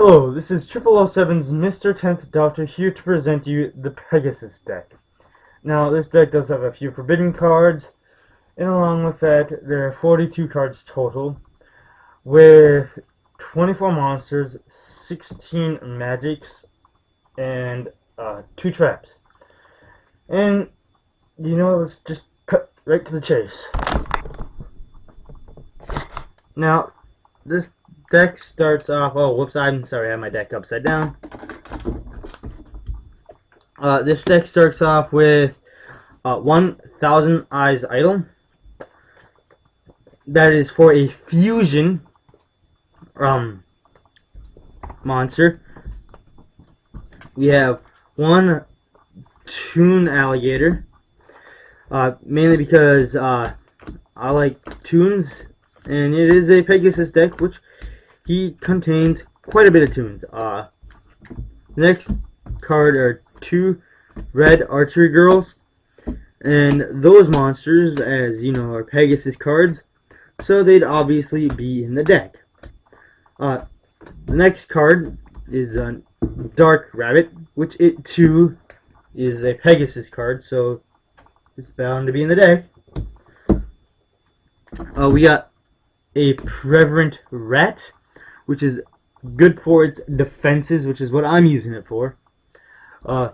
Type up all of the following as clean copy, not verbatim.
Hello, this is 007's Mr. 10th Doctor here to present you the Pegasus Deck. Now, this deck does have a few forbidden cards, and along with that, there are 42 cards total, with 24 monsters, 16 magics, and 2 traps. And, let's just cut right to the chase. Now, this deck starts off. Oh, whoops! I'm sorry. I have my deck upside down. This deck starts off with 1,000 Eyes Idol. That is for a fusion monster. We have one Toon Alligator, mainly because I like toons, and it is a Pegasus deck, which he contains quite a bit of toons. Next card are 2 red archery girls, and those monsters, as you know, are Pegasus cards, so they'd obviously be in the deck. The next card is a Dark Rabbit, which it too is a Pegasus card, so it's bound to be in the deck. We got a Prevalent Rat, which is good for its defenses, which is what I'm using it for. A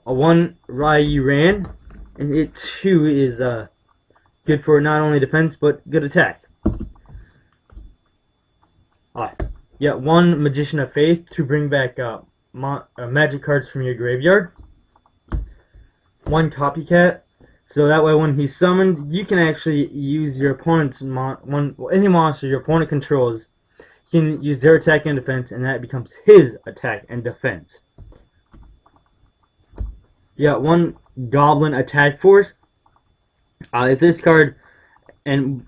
1 Ryu Ran, and it too is good for not only defense but good attack. Yeah, 1 Magician of Faith to bring back magic cards from your graveyard. 1 Copycat, so that way when he's summoned, you can actually use your opponent's any monster your opponent controls. He can use their attack and defense, and that becomes his attack and defense. Yeah, 1 Goblin Attack Force. If this card, and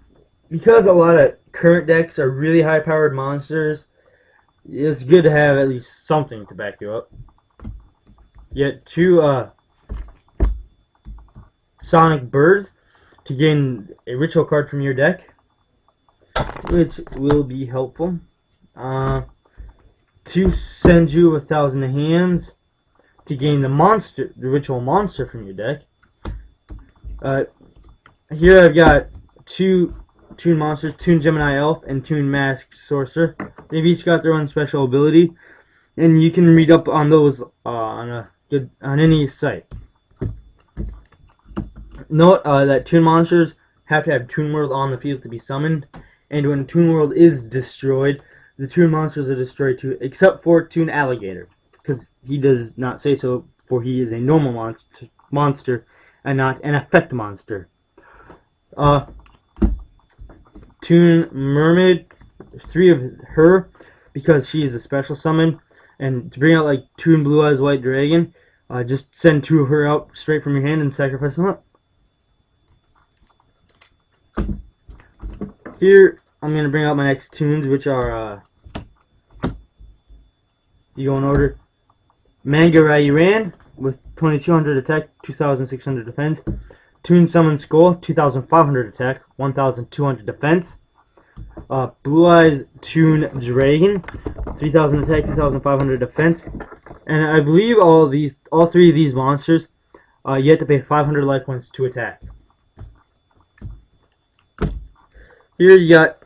because a lot of current decks are really high-powered monsters, it's good to have at least something to back you up. Yet 2 Sonic Birds to gain a ritual card from your deck, which will be helpful. 2 Senju 1,000 Hands to gain the ritual monster from your deck. Here I've got 2 Toon monsters, Toon Gemini Elf and Toon Masked Sorcerer. They've each got their own special ability, and you can read up on those on any site. Note that Toon monsters have to have Toon World on the field to be summoned, and when Toon World is destroyed, the Toon monsters are destroyed too, except for Toon Alligator, because he does not say so, for he is a normal monster and not an effect monster. Toon Mermaid, 3 of her, because she is a special summon, and to bring out like Toon Blue Eyes White Dragon, just send 2 of her out straight from your hand and sacrifice them up. Here, I'm going to bring out my next toons, which are, you go in order, Manga Ryu Ran, with 2,200 attack, 2,600 defense. Toon Summon Skull, 2,500 attack, 1,200 defense. Blue Eyes Toon Dragon, 3,000 attack, 2,500 defense. And I believe all 3 of these monsters, you have to pay 500 life points to attack. Here you got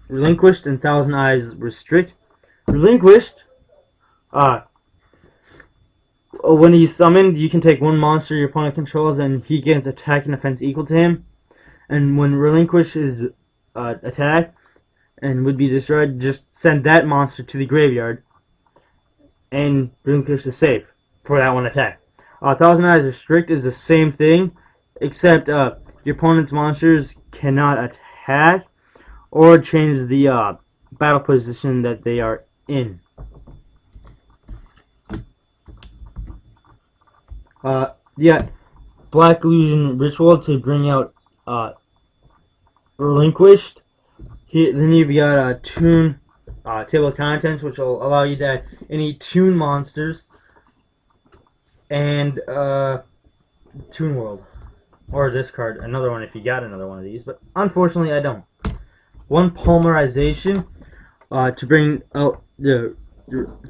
Relinquished and 1,000 Eyes Restrict. Relinquished, when he's summoned, you can take 1 monster your opponent controls, and he gains attack and defense equal to him. And when Relinquish is attacked and would be destroyed, just send that monster to the graveyard, and Relinquish is safe for that 1 attack. 1,000 Eyes Restrict is the same thing, except your opponent's monsters cannot attack or change the battle position that they are in. Yeah, Black Illusion Ritual to bring out Relinquished. Then you've got a Toon Table of Contents, which will allow you to add any Toon monsters, and Toon World. Or discard another one if you got another one of these, but unfortunately I don't. 1 Polymerization to bring out the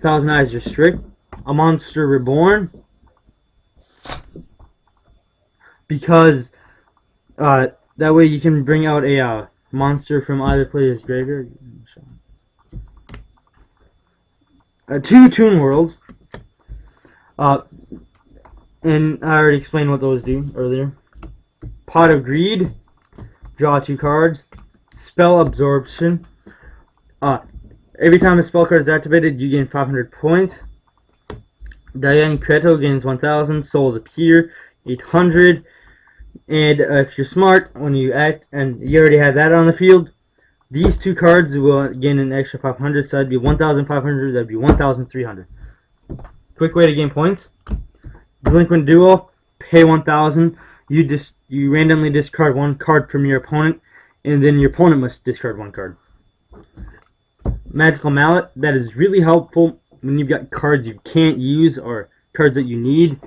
Thousand Eyes Restrict, a Monster Reborn, because that way you can bring out a monster from either player's graveyard. 2 Toon Worlds, and I already explained what those do earlier. Pot of Greed, draw 2 cards. Spell Absorption. Every time a spell card is activated, you gain 500 points. Diane Creto gains 1,000. Soul of the Peer, 800. And if you're smart, when you act, and you already have that on the field, these 2 cards will gain an extra 500, so that'd be 1,500, that'd be 1,300. Quick way to gain points. Delinquent Duel, pay 1,000. You randomly discard 1 card from your opponent, and then your opponent must discard 1 card. Magical Mallet, that is really helpful when you've got cards you can't use or cards that you need.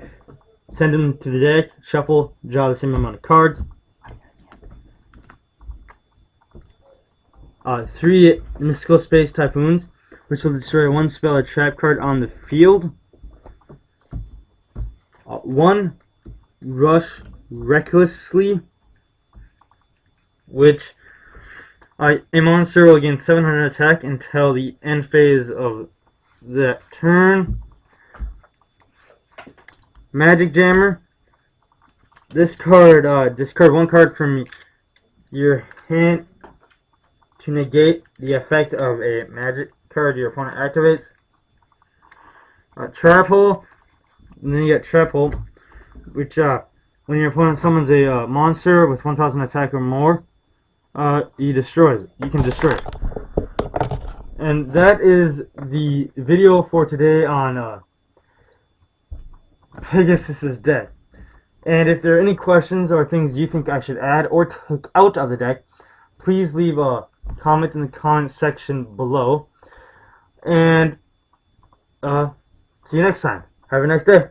Send them to the deck, shuffle, draw the same amount of cards. 3 Mystical Space Typhoons, which will destroy 1 spell or trap card on the field. 1 Rush Recklessly, which a monster will gain 700 attack until the end phase of that turn. Magic Jammer. This card, discard 1 card from your hand to negate the effect of a magic card your opponent activates. Trap Hole. And then you get Trap Hole, which when your opponent summons a monster with 1,000 attack or more, you destroy it. You can destroy it. And that is the video for today on Pegasus Deck. And if there are any questions or things you think I should add or take out of the deck, please leave a comment in the comment section below. And see you next time. Have a nice day.